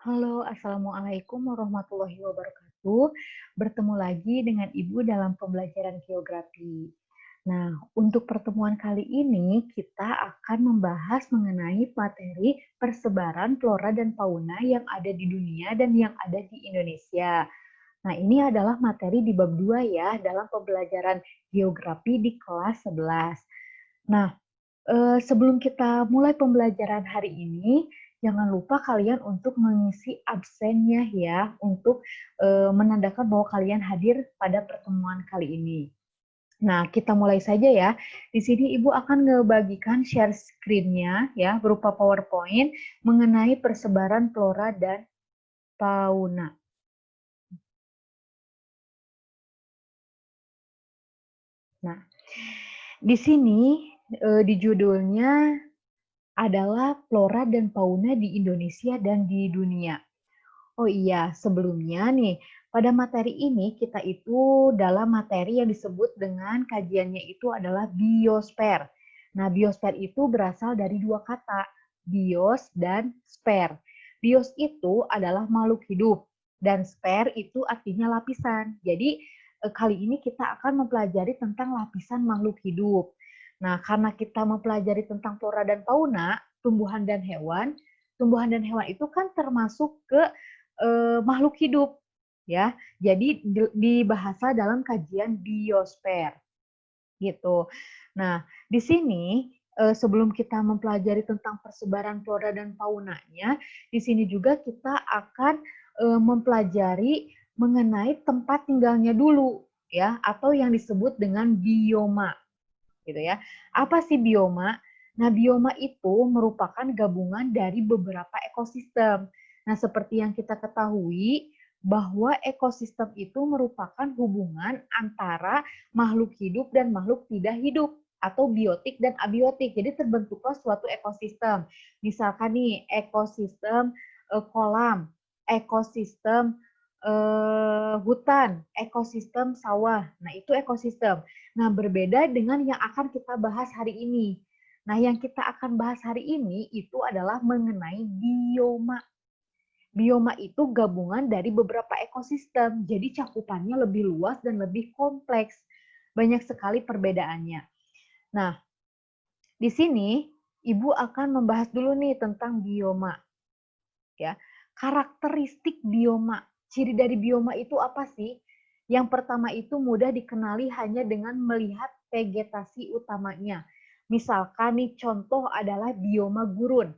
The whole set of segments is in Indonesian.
Halo, Assalamualaikum warahmatullahi wabarakatuh. Bertemu lagi dengan Ibu dalam pembelajaran geografi. Nah, untuk pertemuan kali ini kita akan membahas mengenai materi persebaran flora dan fauna yang ada di dunia dan yang ada di Indonesia. Nah, ini adalah materi di bab 2 ya dalam pembelajaran geografi di kelas 11. Nah, sebelum kita mulai pembelajaran hari ini, jangan lupa kalian untuk mengisi absennya ya, untuk, menandakan bahwa kalian hadir pada pertemuan kali ini. Nah, kita mulai saja ya. Di sini Ibu akan ngebagikan share screen-nya ya, berupa PowerPoint mengenai persebaran flora dan fauna. Nah, di sini, di judulnya adalah flora dan fauna di Indonesia dan di dunia. Oh iya, sebelumnya nih, pada materi ini kita itu dalam materi yang disebut dengan kajiannya itu adalah biosfer. Nah, biosfer itu berasal dari dua kata, bios dan sfer. Bios itu adalah makhluk hidup dan sfer itu artinya lapisan. Jadi, kali ini kita akan mempelajari tentang lapisan makhluk hidup. Nah, karena kita mempelajari tentang flora dan fauna, tumbuhan dan hewan itu kan termasuk ke makhluk hidup ya. Jadi dibahasa dalam kajian biosfer gitu. Nah, di sini sebelum kita mempelajari tentang persebaran flora dan faunanya, di sini juga kita akan mempelajari mengenai tempat tinggalnya dulu ya, atau yang disebut dengan bioma gitu ya. Apa sih bioma? Nah, bioma itu merupakan gabungan dari beberapa ekosistem. Nah, seperti yang kita ketahui bahwa ekosistem itu merupakan hubungan antara makhluk hidup dan makhluk tidak hidup atau biotik dan abiotik. Jadi terbentuklah suatu ekosistem. Misalkan nih ekosistem kolam, ekosistem hutan, ekosistem sawah. Nah, itu ekosistem. Nah, berbeda dengan yang akan kita bahas hari ini. Nah, yang kita akan bahas hari ini itu adalah mengenai bioma. Bioma itu gabungan dari beberapa ekosistem, jadi cakupannya lebih luas dan lebih kompleks. Banyak sekali perbedaannya. Nah, di sini Ibu akan membahas dulu nih tentang bioma. Ya, karakteristik bioma. Ciri dari bioma itu apa sih? Yang pertama itu mudah dikenali hanya dengan melihat vegetasi utamanya. Misalkan nih contoh adalah bioma gurun.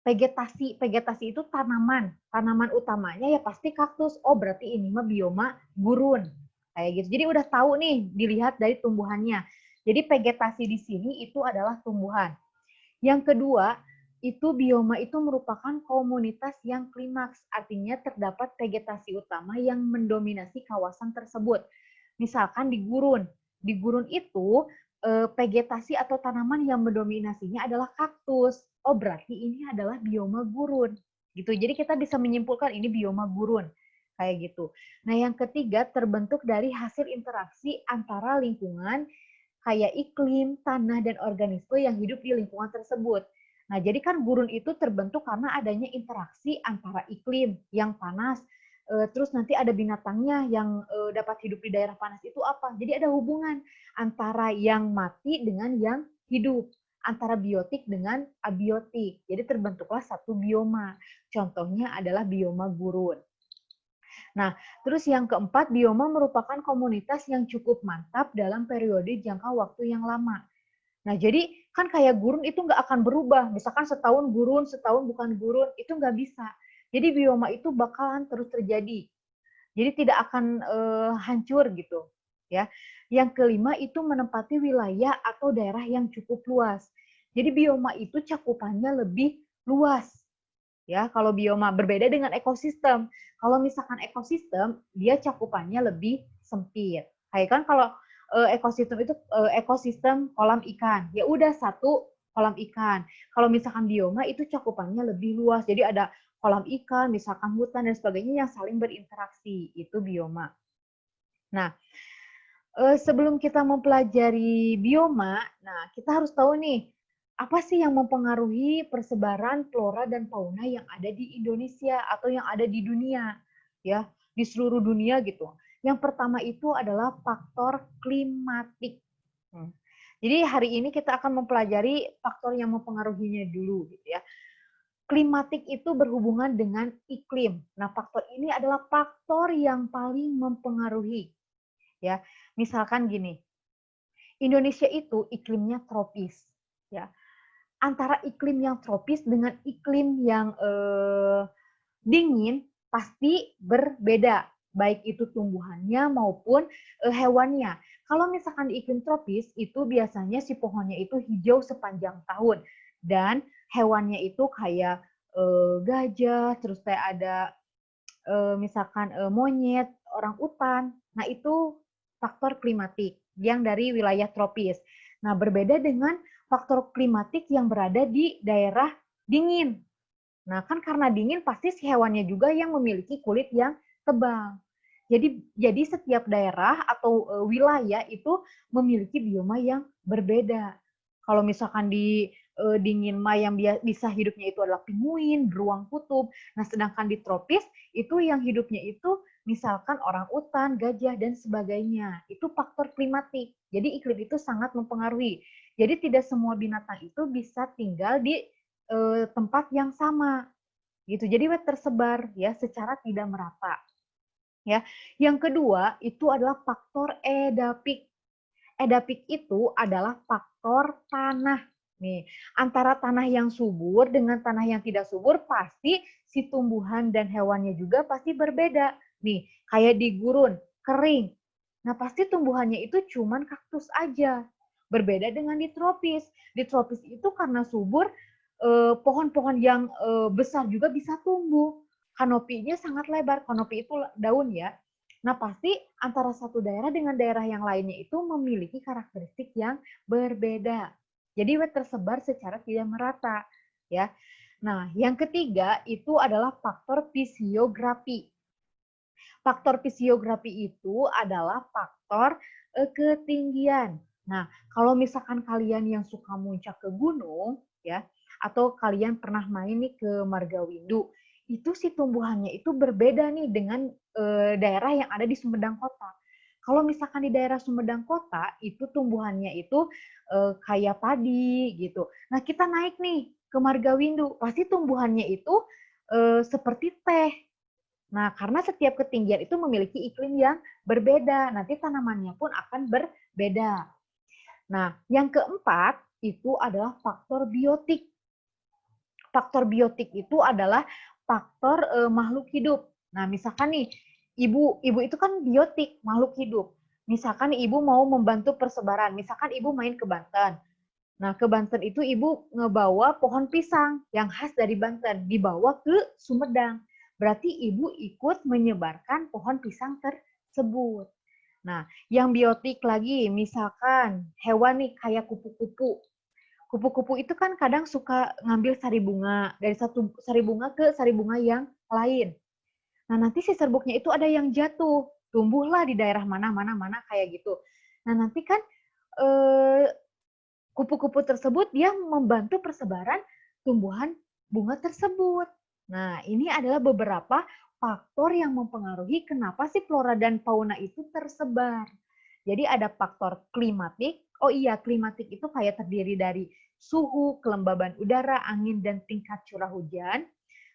Vegetasi itu tanaman. Tanaman utamanya ya pasti kaktus. Oh, berarti ini mah bioma gurun. Kayak gitu. Jadi udah tahu nih dilihat dari tumbuhannya. Jadi vegetasi di sini itu adalah tumbuhan. Yang kedua, itu bioma itu merupakan komunitas yang klimaks, artinya terdapat vegetasi utama yang mendominasi kawasan tersebut. Misalkan di gurun. Di gurun itu vegetasi atau tanaman yang mendominasinya adalah kaktus. Oh, berarti ini adalah bioma gurun. Gitu. Jadi kita bisa menyimpulkan ini bioma gurun. Kayak gitu. Nah, yang ketiga terbentuk dari hasil interaksi antara lingkungan kayak iklim, tanah, dan organisme yang hidup di lingkungan tersebut. Nah, jadi kan gurun itu terbentuk karena adanya interaksi antara iklim yang panas, terus nanti ada binatangnya yang dapat hidup di daerah panas itu apa. Jadi ada hubungan antara yang mati dengan yang hidup, antara biotik dengan abiotik. Jadi terbentuklah satu bioma. Contohnya adalah bioma gurun. Nah, terus yang keempat, bioma merupakan komunitas yang cukup mantap dalam periode jangka waktu yang lama. Nah, jadi kan kayak gurun itu nggak akan berubah. Misalkan setahun gurun, setahun bukan gurun, itu nggak bisa. Jadi bioma itu bakalan terus terjadi. Jadi tidak akan hancur gitu. Ya. Yang kelima itu menempati wilayah atau daerah yang cukup luas. Jadi bioma itu cakupannya lebih luas. Ya, kalau bioma berbeda dengan ekosistem. Kalau misalkan ekosistem, dia cakupannya lebih sempit. Kayak kan kalau ekosistem itu ekosistem kolam ikan, ya udah satu kolam ikan. Kalau misalkan bioma itu cakupannya lebih luas. Jadi ada kolam ikan, misalkan hutan dan sebagainya yang saling berinteraksi. Itu bioma. Nah, sebelum kita mempelajari bioma, nah kita harus tahu nih apa sih yang mempengaruhi persebaran flora dan fauna yang ada di Indonesia atau yang ada di dunia, ya, di seluruh dunia gitu. Yang pertama itu adalah faktor klimatik. Hmm. Jadi hari ini kita akan mempelajari faktor yang mempengaruhinya dulu, gitu ya. Klimatik itu berhubungan dengan iklim. Nah, faktor ini adalah faktor yang paling mempengaruhi, ya. Misalkan gini, Indonesia itu iklimnya tropis, ya. Antara iklim yang tropis dengan iklim yang dingin pasti berbeda, baik itu tumbuhannya maupun hewannya. Kalau misalkan di iklim tropis itu biasanya si pohonnya itu hijau sepanjang tahun dan hewannya itu kayak gajah, terus kayak ada misalkan monyet, orang utan. Nah, itu faktor klimatik yang dari wilayah tropis. Nah, berbeda dengan faktor klimatik yang berada di daerah dingin. Nah, kan karena dingin pasti si hewannya juga yang memiliki kulit yang tebal. Jadi setiap daerah atau wilayah itu memiliki bioma yang berbeda. Kalau misalkan di dingin mah yang bisa hidupnya itu adalah pinguin, beruang kutub. Nah, sedangkan di tropis itu yang hidupnya itu misalkan orang utan, gajah dan sebagainya. Itu faktor klimatik. Jadi iklim itu sangat mempengaruhi. Jadi tidak semua binatang itu bisa tinggal di tempat yang sama gitu. Jadi tersebar ya secara tidak merata. Ya. Yang kedua itu adalah faktor edapik. Edapik itu adalah faktor tanah. Nih, antara tanah yang subur dengan tanah yang tidak subur pasti si tumbuhan dan hewannya juga pasti berbeda. Nih, kayak di gurun, kering. Nah, pasti tumbuhannya itu cuman kaktus aja. Berbeda dengan di tropis. Di tropis itu karena subur, pohon-pohon yang besar juga bisa tumbuh. Kanopinya sangat lebar. Kanopi itu daun ya. Nah, pasti antara satu daerah dengan daerah yang lainnya itu memiliki karakteristik yang berbeda. Jadi tersebar secara tidak merata, ya. Nah, yang ketiga itu adalah faktor fisiografi. Faktor fisiografi itu adalah faktor ketinggian. Nah, kalau misalkan kalian yang suka muncak ke gunung, ya, atau kalian pernah main nih ke Margawindu, itu si tumbuhannya itu berbeda nih dengan daerah yang ada di Sumedang Kota. Kalau misalkan di daerah Sumedang Kota, itu tumbuhannya itu kayak padi gitu. Nah, kita naik nih ke Margawindu, pasti tumbuhannya itu seperti teh. Nah, karena setiap ketinggian itu memiliki iklim yang berbeda, nanti tanamannya pun akan berbeda. Nah, yang keempat itu adalah faktor biotik. Faktor biotik itu adalah faktor makhluk hidup. Nah, misalkan nih, ibu itu kan biotik, makhluk hidup. Misalkan ibu mau membantu persebaran, misalkan ibu main ke Banten. Nah, ke Banten itu ibu ngebawa pohon pisang yang khas dari Banten, dibawa ke Sumedang. Berarti ibu ikut menyebarkan pohon pisang tersebut. Nah, yang biotik lagi, misalkan hewan nih kayak kupu-kupu. Kupu-kupu itu kan kadang suka ngambil sari bunga, dari satu sari bunga ke sari bunga yang lain. Nah, nanti si serbuknya itu ada yang jatuh, tumbuhlah di daerah mana kayak gitu. Nah, nanti kan eh, kupu-kupu tersebut dia membantu persebaran tumbuhan bunga tersebut. Nah, ini adalah beberapa faktor yang mempengaruhi kenapa sih flora dan fauna itu tersebar. Jadi ada faktor klimatik. Oh iya, klimatik itu kayak terdiri dari suhu, kelembaban udara, angin, dan tingkat curah hujan.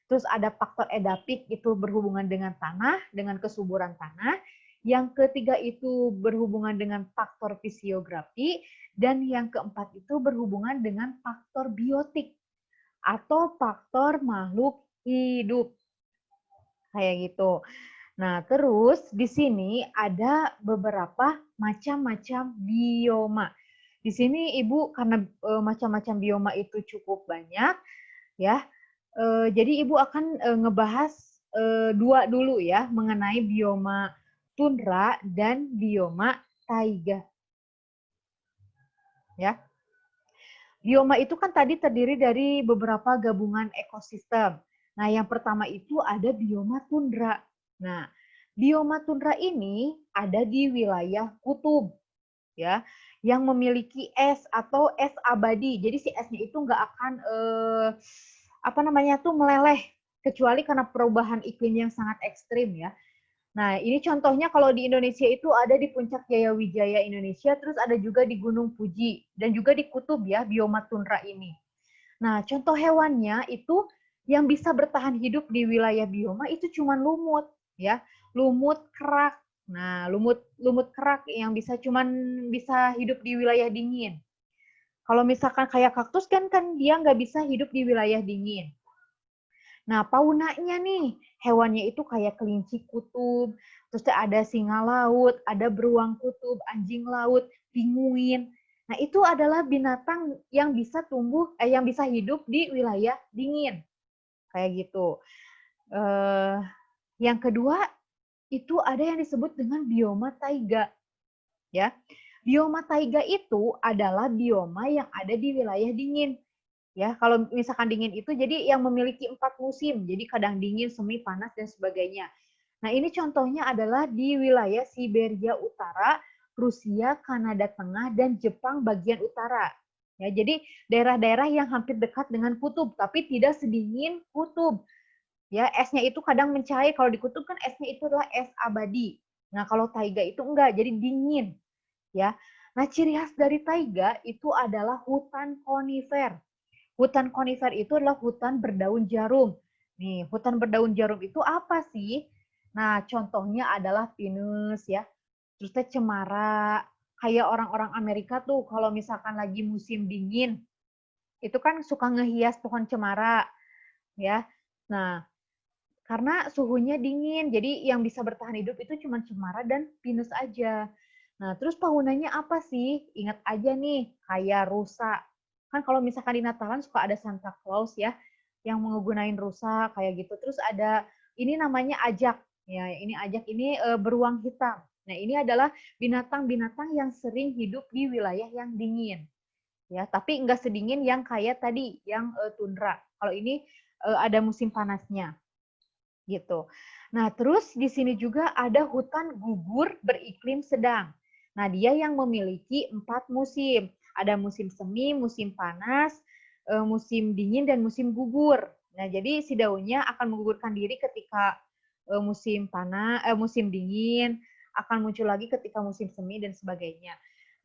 Terus ada faktor edapik itu berhubungan dengan tanah, dengan kesuburan tanah. Yang ketiga itu berhubungan dengan faktor fisiografi. Dan yang keempat itu berhubungan dengan faktor biotik atau faktor makhluk hidup. Kayak gitu. Nah, terus di sini ada beberapa macam-macam bioma. Di sini Ibu karena macam-macam bioma itu cukup banyak ya. Jadi Ibu akan ngebahas dua dulu ya mengenai bioma tundra dan bioma taiga. Ya. Bioma itu kan tadi terdiri dari beberapa gabungan ekosistem. Nah, yang pertama itu ada bioma tundra. Nah, bioma tundra ini ada di wilayah kutub, ya. yang memiliki es atau es abadi. Jadi si esnya itu nggak akan apa namanya tuh meleleh kecuali karena perubahan iklim yang sangat ekstrim ya. Nah, ini contohnya kalau di Indonesia itu ada di Puncak Jaya Wijaya Indonesia, terus ada juga di Gunung Fuji, dan juga di Kutub ya, bioma tundra ini. Nah, contoh hewannya itu yang bisa bertahan hidup di wilayah bioma itu cuma lumut, ya, lumut kerak. Nah, lumut lumut kerak yang bisa hidup di wilayah dingin. Kalau misalkan kayak kaktus kan dia nggak bisa hidup di wilayah dingin. Nah, faunanya nih, hewannya itu kayak kelinci kutub, terus ada singa laut, ada beruang kutub, anjing laut, pinguin. Nah, itu adalah binatang yang bisa yang bisa hidup di wilayah dingin. Kayak gitu. Yang kedua, itu ada yang disebut dengan bioma taiga. Ya. Bioma taiga itu adalah bioma yang ada di wilayah dingin. Ya, kalau misalkan dingin itu jadi yang memiliki 4 musim. Jadi kadang dingin, semi, panas dan sebagainya. Nah, ini contohnya adalah di wilayah Siberia Utara, Rusia, Kanada Tengah dan Jepang bagian utara. Ya, jadi daerah-daerah yang hampir dekat dengan kutub tapi tidak sedingin kutub. Ya, esnya itu kadang mencair. Kalau di kutub kan esnya itu adalah es abadi. Nah, kalau taiga itu enggak, jadi dingin. Ya. Nah, ciri khas dari taiga itu adalah hutan konifer. Hutan konifer itu adalah hutan berdaun jarum. Nih, hutan berdaun jarum itu apa sih? Nah, contohnya adalah pinus ya. Terus cemara. Kayak orang-orang Amerika tuh kalau misalkan lagi musim dingin, itu kan suka ngehias pohon cemara ya. Nah, karena suhunya dingin, jadi yang bisa bertahan hidup itu cuma cemara dan pinus aja. Nah, terus faunanya apa sih? Ingat aja nih, kayak rusa. Kan kalau misalkan di Natalan suka ada Santa Claus ya, yang menggunakan rusa kayak gitu. Terus ada ini namanya ajak. Ya, ini ajak ini beruang hitam. Nah, ini adalah binatang-binatang yang sering hidup di wilayah yang dingin. Ya, tapi enggak sedingin yang kayak tadi yang tundra. Kalau ini ada musim panasnya gitu. Nah, terus di sini juga ada hutan gugur beriklim sedang. Nah, dia yang memiliki 4 musim. Ada musim semi, musim panas, musim dingin, dan musim gugur. Nah, jadi si daunnya akan menggugurkan diri ketika musim dingin, akan muncul lagi ketika musim semi, dan sebagainya.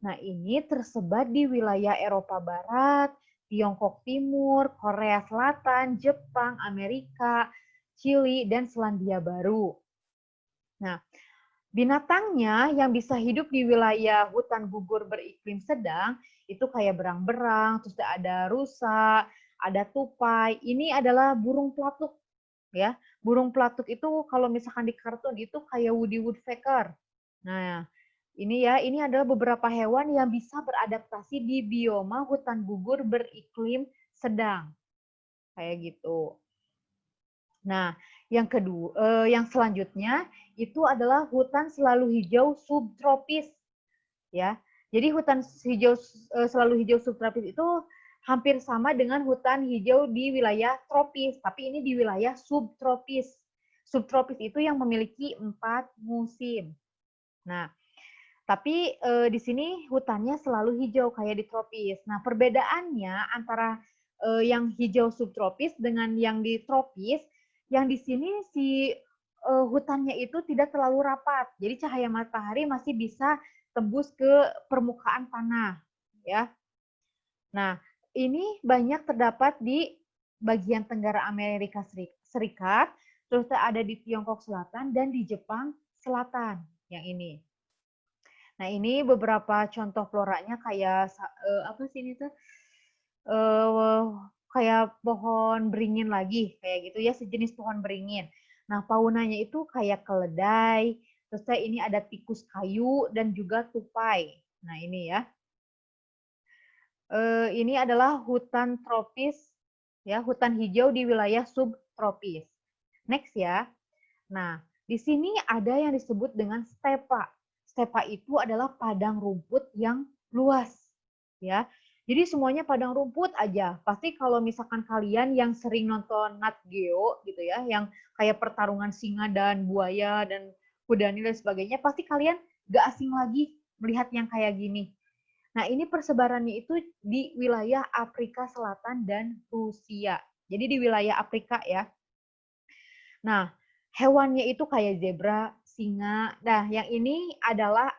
Nah, ini tersebar di wilayah Eropa Barat, Tiongkok Timur, Korea Selatan, Jepang, Amerika, Chili, dan Selandia Baru. Nah, binatangnya yang bisa hidup di wilayah hutan gugur beriklim sedang itu kayak berang-berang, terus ada rusa, ada tupai. Ini adalah burung pelatuk ya. Burung pelatuk itu kalau misalkan di kartun itu kayak Woody Woodpecker. Nah, ini adalah beberapa hewan yang bisa beradaptasi di bioma hutan gugur beriklim sedang. Kayak gitu. Nah, yang selanjutnya itu adalah hutan selalu hijau subtropis, ya. Jadi hutan selalu hijau subtropis itu hampir sama dengan hutan hijau di wilayah tropis, tapi ini di wilayah subtropis. Subtropis itu yang memiliki 4 musim. Nah, tapi di sini hutannya selalu hijau kayak di tropis. Nah, perbedaannya antara yang hijau subtropis dengan yang di tropis, yang di sini si hutannya itu tidak terlalu rapat. Jadi cahaya matahari masih bisa tembus ke permukaan tanah, ya. Nah, ini banyak terdapat di bagian tenggara Amerika Serikat, terus ada di Tiongkok Selatan dan di Jepang Selatan yang ini. Nah, ini beberapa contoh floranya kayak apa sih ini tuh? Kayak pohon beringin lagi, kayak gitu ya, sejenis pohon beringin. Nah, faunanya itu kayak keledai, terus ini ada tikus kayu dan juga tupai. Nah, ini ya. Ini adalah hutan tropis ya, hutan hijau di wilayah subtropis. Next ya. Nah, di sini ada yang disebut dengan stepa. Stepa itu adalah padang rumput yang luas, ya. Jadi semuanya padang rumput aja. Pasti kalau misalkan kalian yang sering nonton Nat Geo gitu ya, yang kayak pertarungan singa dan buaya dan kuda nil dan sebagainya, pasti kalian gak asing lagi melihat yang kayak gini. Nah, ini persebarannya itu di wilayah Afrika Selatan dan Rusia. Jadi di wilayah Afrika ya. Nah, hewannya itu kayak zebra, singa. Nah, yang ini adalah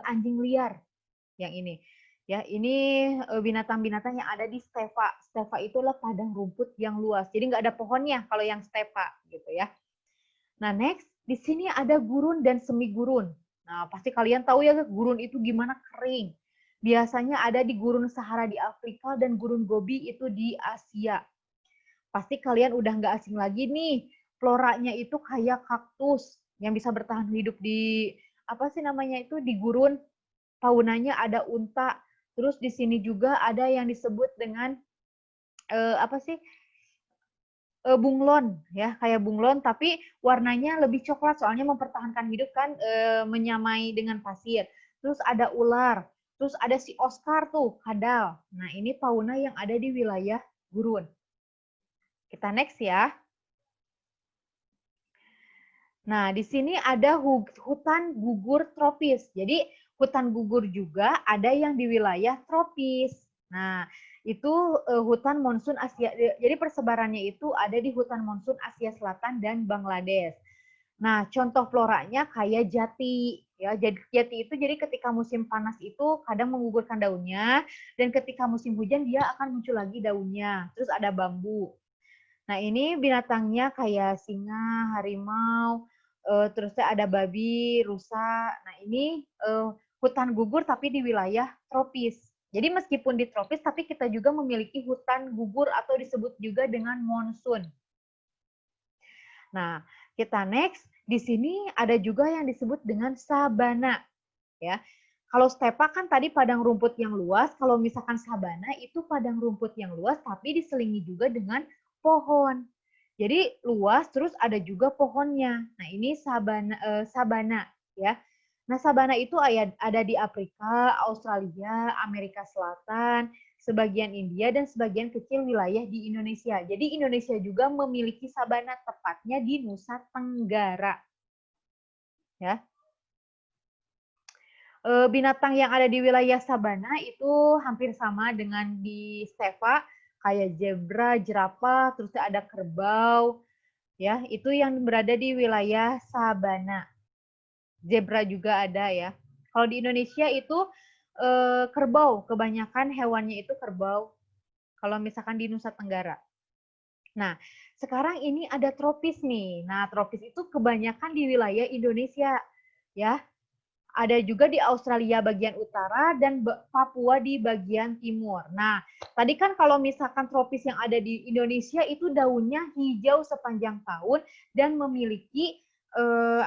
anjing liar. Yang ini. Ya, ini binatang-binatang yang ada di stepa. Stepa itu adalah padang rumput yang luas. Jadi nggak ada pohonnya kalau yang stepa gitu ya. Nah, next di sini ada gurun dan semi gurun. Nah, pasti kalian tahu ya gurun itu gimana kering. Biasanya ada di gurun Sahara di Afrika dan gurun Gobi itu di Asia. Pasti kalian udah nggak asing lagi nih. Floranya itu kayak kaktus yang bisa bertahan hidup di apa sih namanya itu di gurun. Faunanya ada unta. Terus di sini juga ada yang disebut dengan apa sih bunglon ya kayak bunglon tapi warnanya lebih coklat soalnya mempertahankan hidup kan menyamai dengan pasir. Terus ada ular, terus ada si Oscar tuh kadal. Nah ini fauna yang ada di wilayah gurun. Kita next ya. Nah di sini ada hutan gugur tropis. Jadi hutan gugur juga ada yang di wilayah tropis. Nah itu hutan monsun Asia. Jadi persebarannya itu ada di hutan monsun Asia Selatan dan Bangladesh. Nah, contoh floranya kayak jati. Ya, jati itu jadi ketika musim panas itu kadang menggugurkan daunnya dan ketika musim hujan dia akan muncul lagi daunnya. Terus ada bambu. Nah, ini binatangnya kayak singa, harimau, terusnya ada babi, rusa. Nah, ini hutan gugur tapi di wilayah tropis. Jadi meskipun di tropis, tapi kita juga memiliki hutan gugur atau disebut juga dengan monsun. Nah, kita next. Di sini ada juga yang disebut dengan sabana. Ya, kalau stepa kan tadi padang rumput yang luas. Kalau misalkan sabana itu padang rumput yang luas, tapi diselingi juga dengan pohon. Jadi luas, terus ada juga pohonnya. Nah ini sabana, ya. Nah sabana itu ada di Afrika, Australia, Amerika Selatan, sebagian India dan sebagian kecil wilayah di Indonesia. Jadi Indonesia juga memiliki sabana tepatnya di Nusa Tenggara. Ya. Binatang yang ada di wilayah sabana itu hampir sama dengan di stepa, kayak zebra, jerapah, terus ada kerbau, ya itu yang berada di wilayah sabana. Zebra juga ada ya. Kalau di Indonesia itu kerbau, kebanyakan hewannya itu kerbau. Kalau misalkan di Nusa Tenggara. Nah, sekarang ini ada tropis nih. Nah, tropis itu kebanyakan di wilayah Indonesia, ya. Ada juga di Australia bagian utara dan Papua di bagian timur. Nah, tadi kan kalau misalkan tropis yang ada di Indonesia itu daunnya hijau sepanjang tahun dan memiliki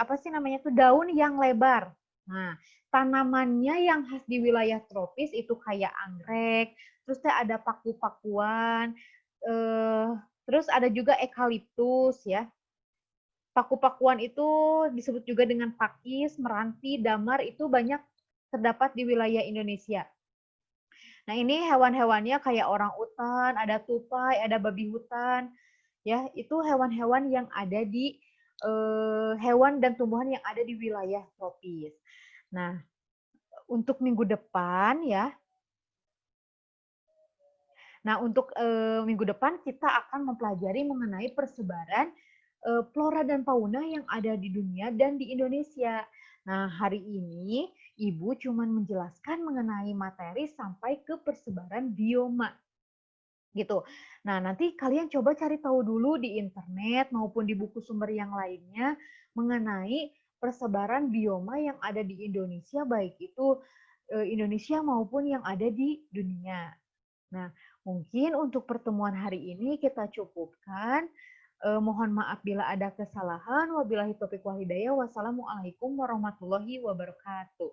apa sih namanya tuh daun yang lebar. Nah, tanamannya yang khas di wilayah tropis itu kayak anggrek, terus ada paku-pakuan, terus ada juga eukaliptus ya. Paku-pakuan itu disebut juga dengan pakis, meranti, damar itu banyak terdapat di wilayah Indonesia. Nah ini hewan-hewannya kayak orang utan, ada tupai, ada babi hutan, ya itu hewan-hewan yang ada di hewan dan tumbuhan yang ada di wilayah tropis. Nah untuk minggu depan ya, nah untuk minggu depan kita akan mempelajari mengenai persebaran flora dan fauna yang ada di dunia dan di Indonesia. Nah, hari ini Ibu cuma menjelaskan mengenai materi sampai ke persebaran bioma. Gitu. Nah, nanti kalian coba cari tahu dulu di internet maupun di buku sumber yang lainnya mengenai persebaran bioma yang ada di Indonesia, baik itu Indonesia maupun yang ada di dunia. Nah, mungkin untuk pertemuan hari ini kita cukupkan. Mohon maaf bila ada kesalahan. Wabillahi taufiq wal hidayah. Wassalamualaikum warahmatullahi wabarakatuh.